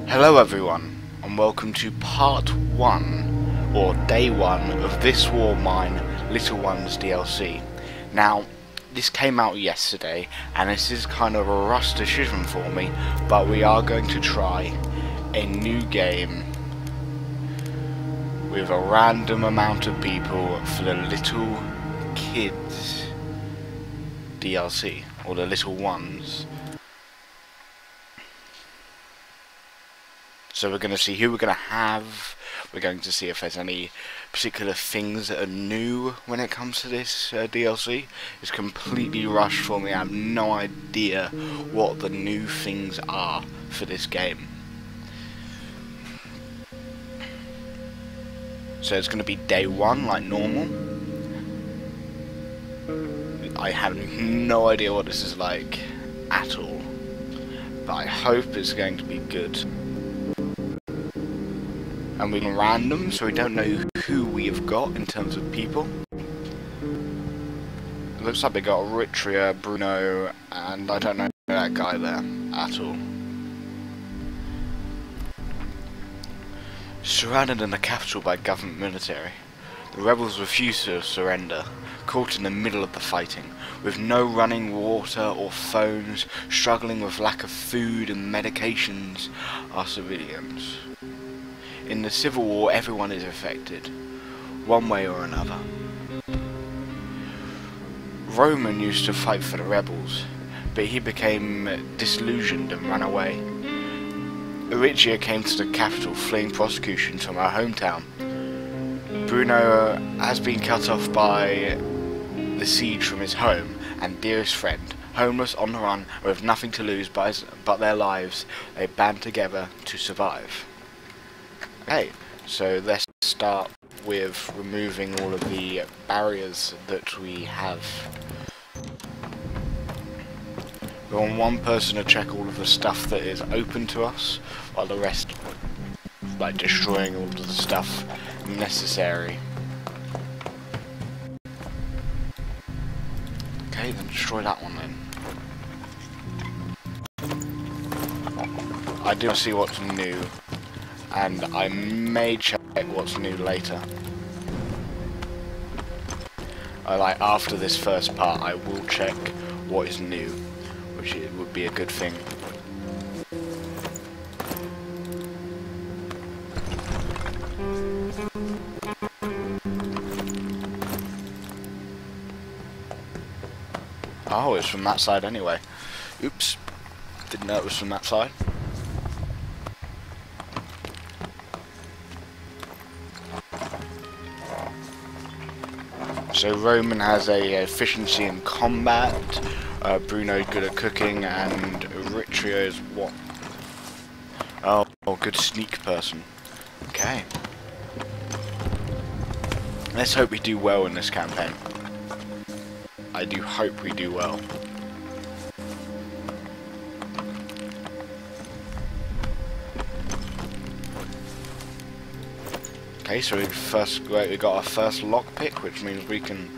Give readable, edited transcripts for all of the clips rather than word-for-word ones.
Hello everyone, and welcome to part 1, or day 1, of This War Mine Little Ones DLC. Now, this came out yesterday, and this is kind of a rush decision for me, but we are going to try a new game with a random amount of people for the Little Kids DLC, or the Little Ones. So we're going to see who we're going to have, we're going to see if there's any particular things that are new when it comes to this DLC. It's completely rushed for me, I have no idea what the new things are for this game. So it's going to be day 1 like normal. I have no idea what this is like at all, but I hope it's going to be good. And we're random, so we don't know who we have got in terms of people. It looks like we got Ritria, Bruno, and I don't know that guy there at all. Surrounded in the capital by government military, the rebels refuse to surrender, caught in the middle of the fighting, with no running water or phones, struggling with lack of food and medications, are civilians. In the Civil War, everyone is affected, one way or another. Roman used to fight for the rebels, but he became disillusioned and ran away. Eritrea came to the capital, fleeing prosecution from her hometown. Bruno has been cut off by the siege from his home and dearest friend. Homeless, on the run, with nothing to lose but their lives, they band together to survive. Okay, so let's start with removing all of the barriers that we have. We want one person to check all of the stuff that is open to us, while the rest, like, destroying all of the stuff necessary. Okay, then destroy that one then. I do see what's new, and I may check what's new later. Like, after this first part, I will check what is new, which it would be a good thing. Oh, it's from that side anyway. Oops, didn't know it was from that side. So Roman has a efficiency in combat, Bruno good at cooking, and Eritrea is what? Oh, good sneak person. Okay. Let's hope we do well in this campaign. I do hope we do well. Okay, so we got our first lockpick, which means we can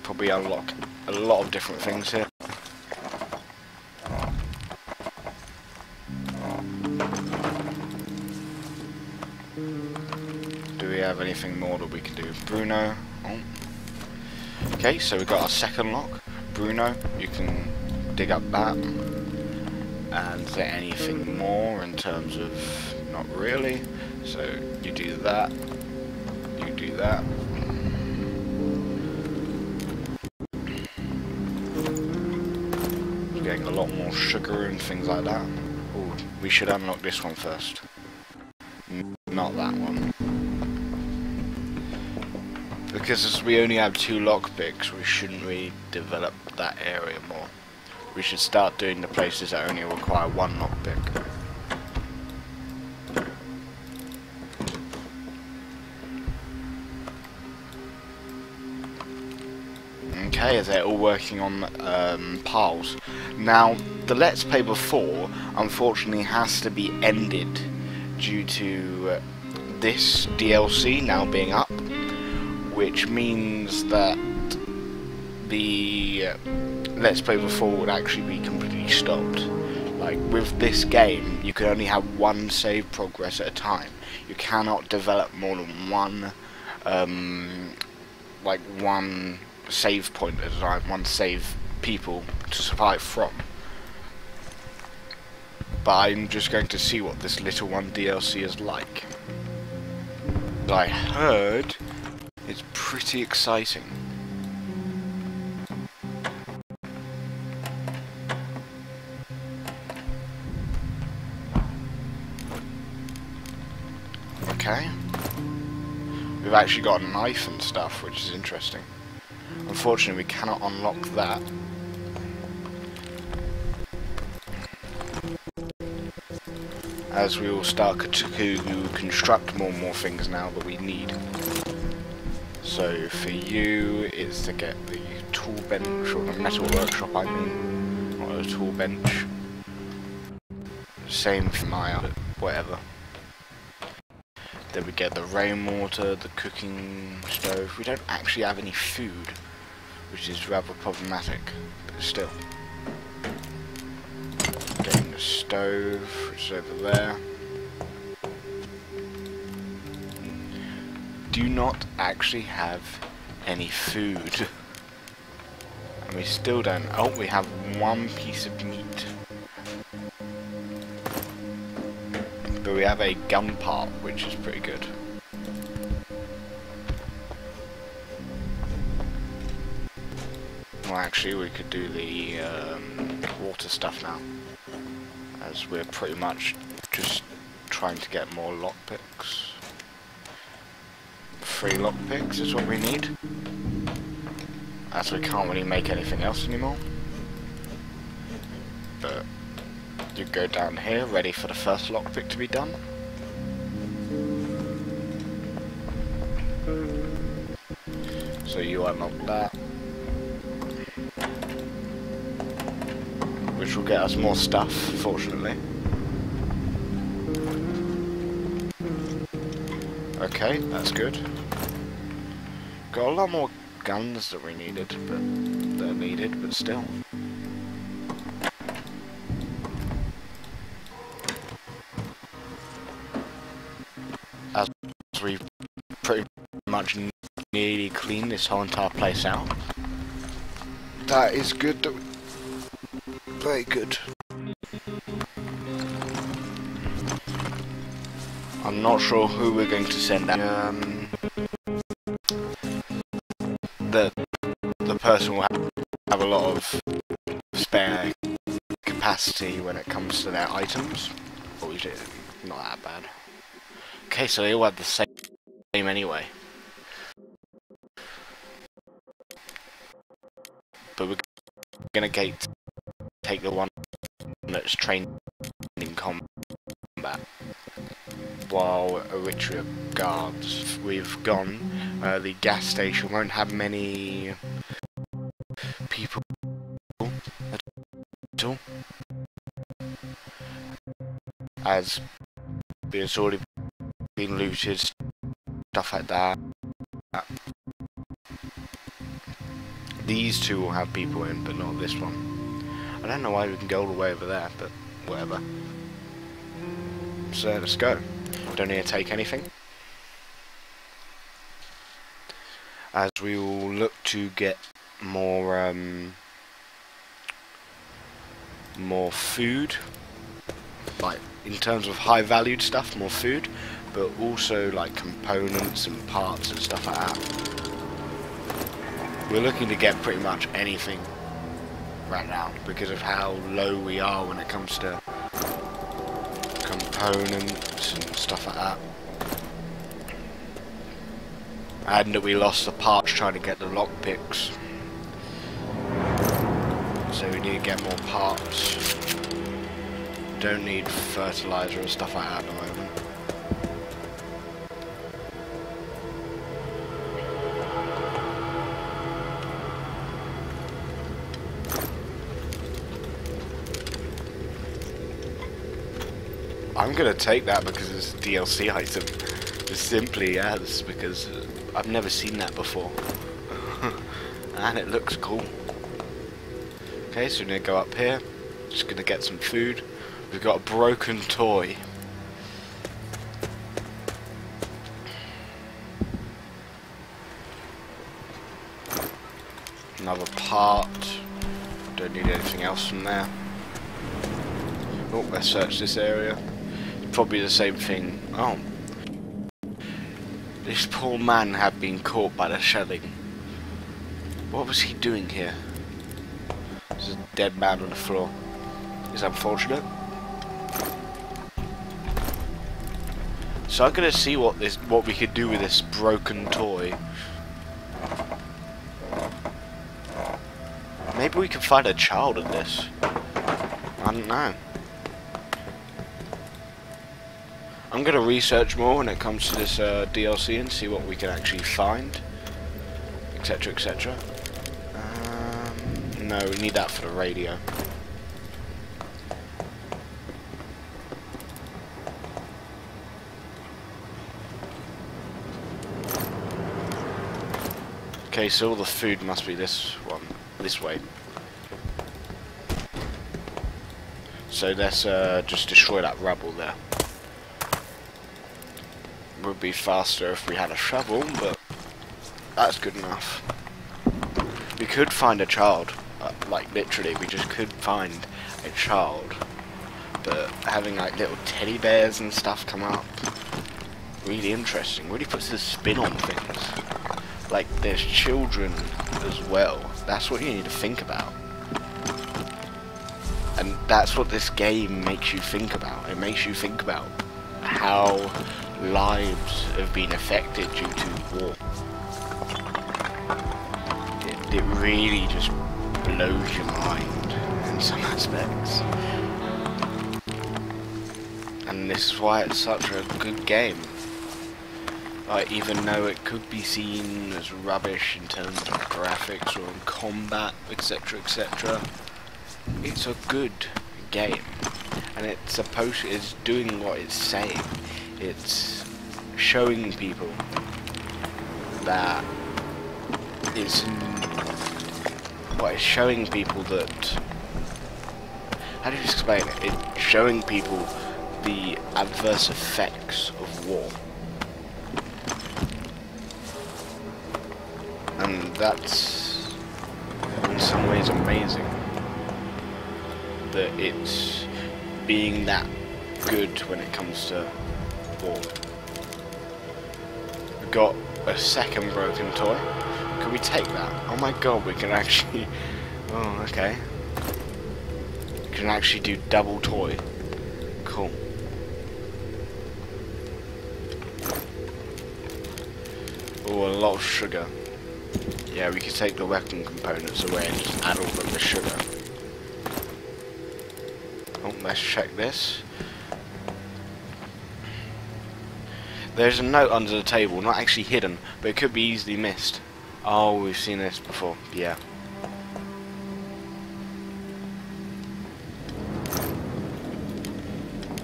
probably unlock a lot of different things here. Do we have anything more that we can do? Bruno. Oh. Okay, so we got our second lock. Bruno, you can dig up that. And is there anything more in terms of... not really. So you do that, you do that. We're getting a lot more sugar and things like that. Ooh, we should unlock this one first. Not that one. Because as we only have 2 lockpicks, we shouldn't really develop that area more. We should start doing the places that only require 1 lockpick. Okay, as they're all working on piles. Now, the Let's Play before, unfortunately, has to be ended due to this DLC now being up, which means that the Let's Play before would actually be completely stopped. Like, like with this game, you can only have one save progress at a time. You cannot develop more than one, like one save point at a time, one save people to survive from. But I'm just going to see what this little one DLC is like. I heard it's pretty exciting. Okay. We've actually got a knife and stuff, which is interesting. Unfortunately, we cannot unlock that. As we will start to construct more and more things now that we need. So for you, it's to get the tool bench, or the metal workshop I mean, not a tool bench. Same for Maya, but whatever. Then we get the rainwater, the cooking stove. We don't actually have any food, which is rather problematic, but still. Getting the stove, which is over there. Do not actually have any food. And we still don't. Oh, we have one piece of meat. But we have a gun part, which is pretty good. Well, actually, we could do the water stuff now, as we're pretty much just trying to get more lockpicks. 3 lockpicks is what we need, as we can't really make anything else anymore. But you go down here, ready for the first lockpick to be done. So you unlock that, which will get us more stuff, fortunately. Okay, that's good. Got a lot more guns that we needed, but they're needed, but still. As we've pretty much nearly cleaned this whole entire place out. That is good. Very good. I'm not sure who we're going to send out. The person will have a lot of spare capacity when it comes to their items. But we did not that bad. Okay, so they all have the same anyway. But we're gonna take the one that's trained in combat, while Eritrea guards. We've gone. The gas station won't have many people at all, as it's already been looted, stuff like that. These two will have people in, but not this one. I don't know why we can go all the way over there, but whatever. So let's go. Don't need to take anything, as we will look to get more more food, like in terms of high valued stuff, more food, but also like components and parts and stuff like that. We're looking to get pretty much anything right now because of how low we are when it comes to components and stuff like that. And that we lost the parts trying to get the lockpicks. So we need to get more parts. Don't need fertilizer and stuff like that at the moment. I'm gonna take that because it's a DLC item. Just simply as, because I've never seen that before. And it looks cool. Okay, so we're gonna go up here. Just gonna get some food. We've got a broken toy. Another part. Don't need anything else from there. Oh, let's search this area. Probably the same thing. Oh. This poor man had been caught by the shelling. What was he doing here? There's a dead man on the floor. It's unfortunate. So I'm gonna see what we could do with this broken toy. Maybe we could find a child in this. I don't know. I'm gonna research more when it comes to this DLC and see what we can actually find, etc., etc. No, we need that for the radio. Okay, so all the food must be this one, this way. So let's just destroy that rubble there. Would be faster if we had a shovel, but that's good enough. We could find a child, like literally, we just could find a child. But having like little teddy bears and stuff come up, really interesting. Really puts a spin on things. Like there's children as well. That's what you need to think about. And that's what this game makes you think about. It makes you think about how lives have been affected due to war. It really just blows your mind in some aspects. And this is why it's such a good game. Like, even though it could be seen as rubbish in terms of graphics or in combat, etc., etc., it's a good game, and it's doing what it's saying. It's showing people that it's showing people that, how do you explain it? It's showing people the adverse effects of war. And that's in some ways amazing, that it's being that good when it comes to war. We've got a second broken toy. Can we take that? Oh my god, we can actually... Oh, okay. We can actually do double toy. Cool. Oh, a lot of sugar. Yeah, we could take the weapon components away and just add all of the sugar. Oh, let's check this. There's a note under the table, not actually hidden, but it could be easily missed. Oh, we've seen this before, yeah.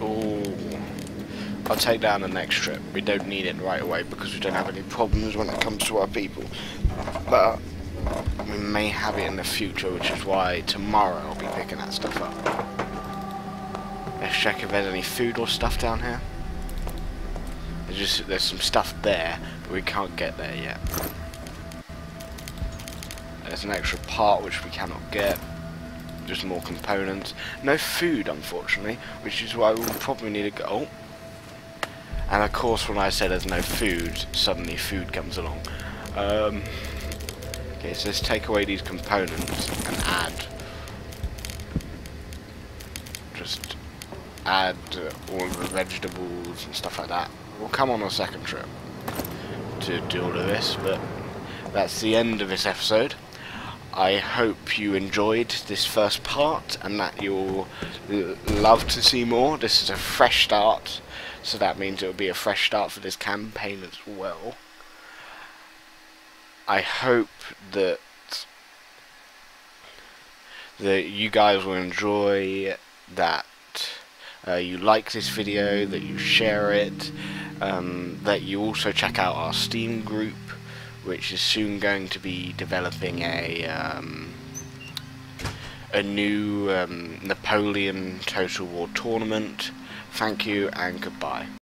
Oh, I'll take down the next trip. We don't need it right away because we don't have any problems when it comes to our people. But we may have it in the future, which is why tomorrow I'll be picking that stuff up. Let's check if there's any food or stuff down here. There's some stuff there, but we can't get there yet. There's an extra part which we cannot get. Just more components. No food, unfortunately, which is why we'll probably need to go. Oh. And of course, when I say there's no food, suddenly food comes along. Okay, so let's take away these components and add. Just add all of the vegetables and stuff like that. We'll come on a second trip to do all of this, but that's the end of this episode. I hope you enjoyed this first part and that you'll love to see more. This is a fresh start, so that means it'll be a fresh start for this campaign as well. I hope that you guys will enjoy, that you like this video, that you share it, that you also check out our Steam group, which is soon going to be developing a a new Napoleon Total War tournament. Thank you and goodbye.